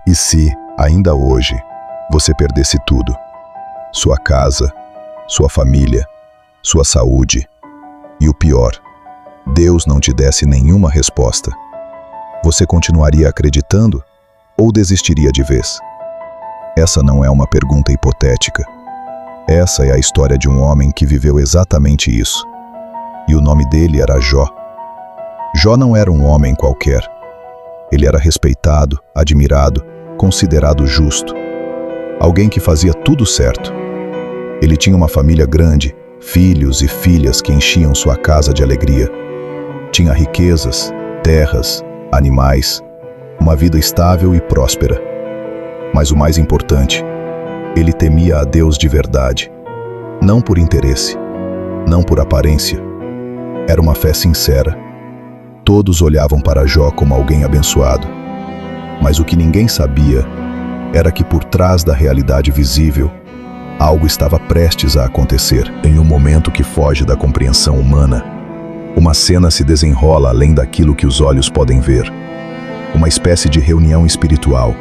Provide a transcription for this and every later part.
E se, ainda hoje, você perdesse tudo? Sua casa, sua família, sua saúde e o pior, Deus não te desse nenhuma resposta. Você continuaria acreditando ou desistiria de vez? Essa não é uma pergunta hipotética. Essa é a história de um homem que viveu exatamente isso. E o nome dele era Jó. Jó não era um homem qualquer. Ele era respeitado, admirado, considerado justo. Alguém que fazia tudo certo. Ele tinha uma família grande, filhos e filhas que enchiam sua casa de alegria. Tinha riquezas, terras, animais, uma vida estável e próspera. Mas o mais importante, ele temia a Deus de verdade. Não por interesse, não por aparência. Era uma fé sincera. Todos olhavam para Jó como alguém abençoado. Mas o que ninguém sabia era que por trás da realidade visível, algo estava prestes a acontecer. Em um momento que foge da compreensão humana, uma cena se desenrola além daquilo que os olhos podem ver. Uma espécie de reunião espiritual.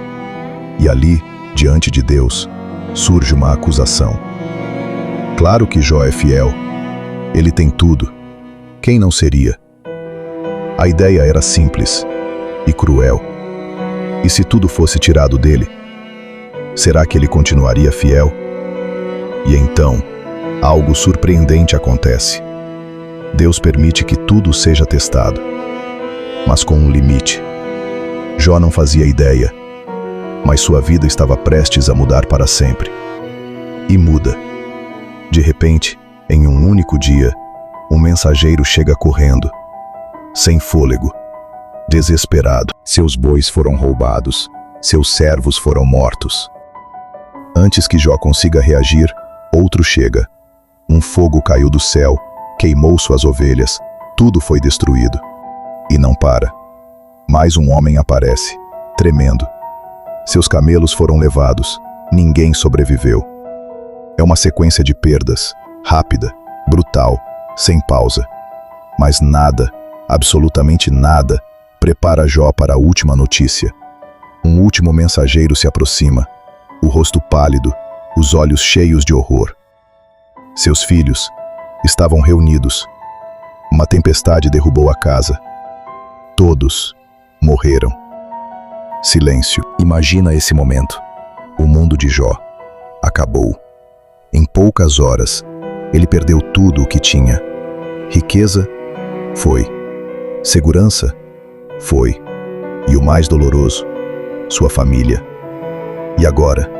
E ali, diante de Deus, surge uma acusação. Claro que Jó é fiel. Ele tem tudo. Quem não seria? A ideia era simples e cruel. E se tudo fosse tirado dele, será que ele continuaria fiel? E então, algo surpreendente acontece. Deus permite que tudo seja testado, mas com um limite. Jó não fazia ideia, mas sua vida estava prestes a mudar para sempre. E muda. De repente, em um único dia, um mensageiro chega correndo, sem fôlego, desesperado. Seus bois foram roubados, seus servos foram mortos. Antes que Jó consiga reagir, outro chega. Um fogo caiu do céu, queimou suas ovelhas, tudo foi destruído. E não para. Mais um homem aparece, tremendo. Seus camelos foram levados, ninguém sobreviveu. É uma sequência de perdas, rápida, brutal, sem pausa. Mas nada, absolutamente nada, prepara Jó para a última notícia. Um último mensageiro se aproxima, o rosto pálido, os olhos cheios de horror. Seus filhos estavam reunidos. Uma tempestade derrubou a casa. Todos morreram. Silêncio. Imagina esse momento. O mundo de Jó acabou. Em poucas horas, ele perdeu tudo o que tinha. Riqueza? Foi. Segurança? Foi. E o mais doloroso? Sua família. E agora?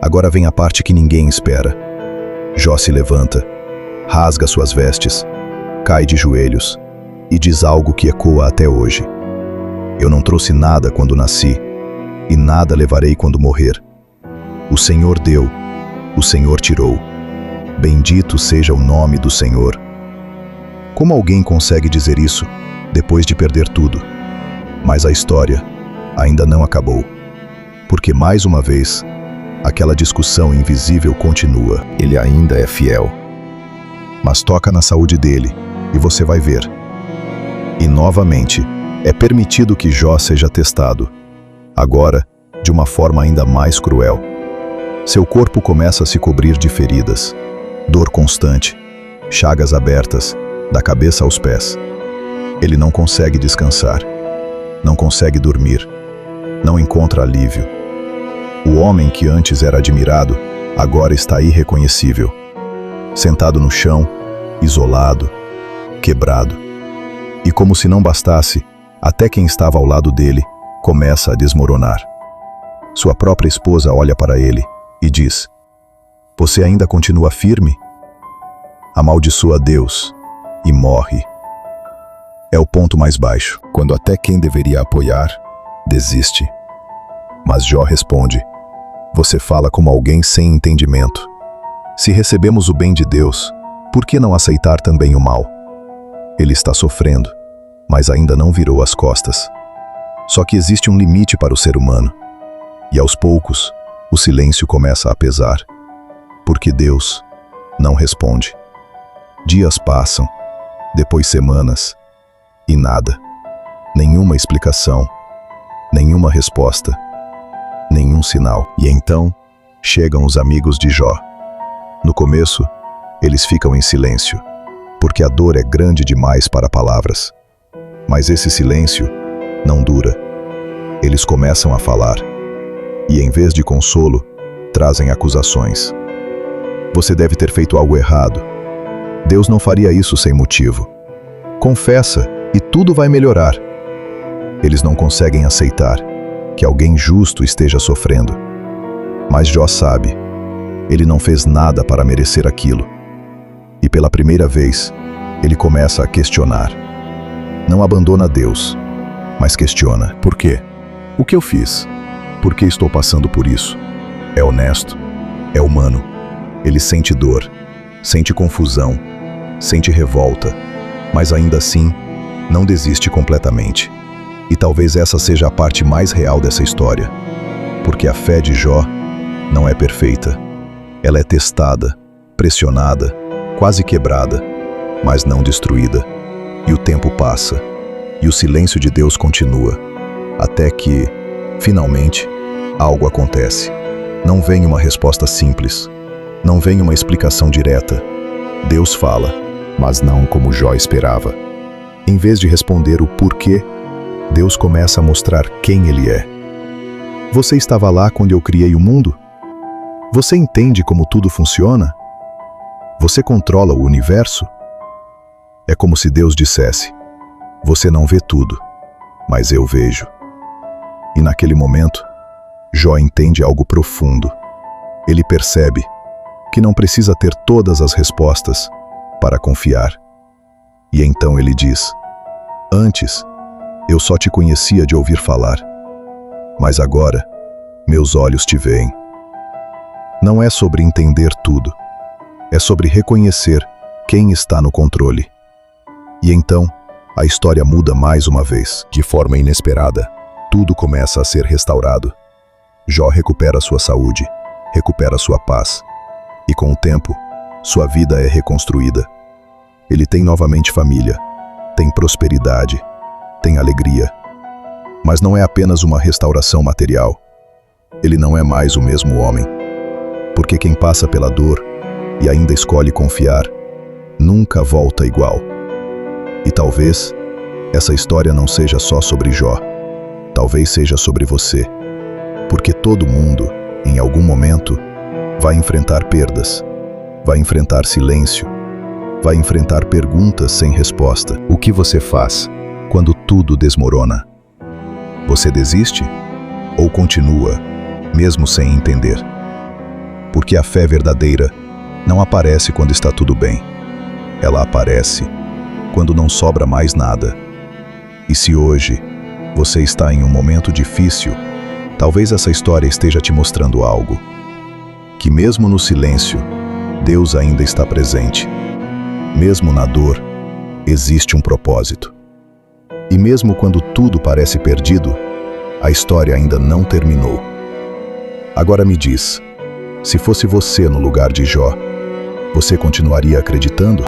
Agora vem a parte que ninguém espera. Jó se levanta, rasga suas vestes, cai de joelhos e diz algo que ecoa até hoje. Eu não trouxe nada quando nasci, e nada levarei quando morrer. O Senhor deu, o Senhor tirou. Bendito seja o nome do Senhor. Como alguém consegue dizer isso depois de perder tudo? Mas a história ainda não acabou. Porque mais uma vez, aquela discussão invisível continua. Ele ainda é fiel. Mas toca na saúde dele, e você vai ver. E novamente, é permitido que Jó seja testado. Agora, de uma forma ainda mais cruel. Seu corpo começa a se cobrir de feridas, dor constante, chagas abertas, da cabeça aos pés. Ele não consegue descansar, não consegue dormir, não encontra alívio. O homem que antes era admirado, agora está irreconhecível. Sentado no chão, isolado, quebrado. E como se não bastasse, até quem estava ao lado dele começa a desmoronar. Sua própria esposa olha para ele e diz: "Você ainda continua firme?" Amaldiçoa Deus e morre. É o ponto mais baixo, quando até quem deveria apoiar, desiste. Mas Jó responde: "Você fala como alguém sem entendimento. Se recebemos o bem de Deus, por que não aceitar também o mal? Ele está sofrendo, mas ainda não virou as costas. Só que existe um limite para o ser humano. E aos poucos, o silêncio começa a pesar, porque Deus não responde. Dias passam, depois semanas, e nada. Nenhuma explicação, nenhuma resposta. nenhum sinal. E então, chegam os amigos de Jó. No começo, eles ficam em silêncio, porque a dor é grande demais para palavras. Mas esse silêncio não dura. Eles começam a falar, e em vez de consolo, trazem acusações. Você deve ter feito algo errado. Deus não faria isso sem motivo. Confessa e tudo vai melhorar. Eles não conseguem aceitar que alguém justo esteja sofrendo. Mas Jó sabe, ele não fez nada para merecer aquilo. E pela primeira vez, ele começa a questionar. Não abandona Deus, mas questiona. Por quê? O que eu fiz? Por que estou passando por isso? É honesto? É humano? Ele sente dor, sente confusão, sente revolta, mas ainda assim, não desiste completamente. E talvez essa seja a parte mais real dessa história, porque a fé de Jó não é perfeita. Ela é testada, pressionada, quase quebrada, mas não destruída. E o tempo passa, e o silêncio de Deus continua, até que, finalmente, algo acontece. Não vem uma resposta simples, não vem uma explicação direta. Deus fala, mas não como Jó esperava. Em vez de responder o porquê, Deus começa a mostrar quem Ele é. Você estava lá quando eu criei o mundo? Você entende como tudo funciona? Você controla o universo? É como se Deus dissesse, você não vê tudo, mas eu vejo. E naquele momento, Jó entende algo profundo. Ele percebe que não precisa ter todas as respostas para confiar. E então ele diz, antes, eu só te conhecia de ouvir falar, mas agora, meus olhos te veem. Não é sobre entender tudo, é sobre reconhecer quem está no controle. E então, a história muda mais uma vez. De forma inesperada, tudo começa a ser restaurado. Jó recupera sua saúde, recupera sua paz. E com o tempo, sua vida é reconstruída. Ele tem novamente família, tem prosperidade, tem alegria. Mas não é apenas uma restauração material. Ele não é mais o mesmo homem. Porque quem passa pela dor e ainda escolhe confiar, nunca volta igual. E talvez essa história não seja só sobre Jó. Talvez seja sobre você. Porque todo mundo, em algum momento, vai enfrentar perdas, vai enfrentar silêncio, vai enfrentar perguntas sem resposta. O que você faz quando tudo desmorona? Você desiste? Ou continua, mesmo sem entender? Porque a fé verdadeira não aparece quando está tudo bem. Ela aparece quando não sobra mais nada. E se hoje você está em um momento difícil, talvez essa história esteja te mostrando algo. Que mesmo no silêncio, Deus ainda está presente. Mesmo na dor, existe um propósito. E mesmo quando tudo parece perdido, a história ainda não terminou. Agora me diz, se fosse você no lugar de Jó, você continuaria acreditando?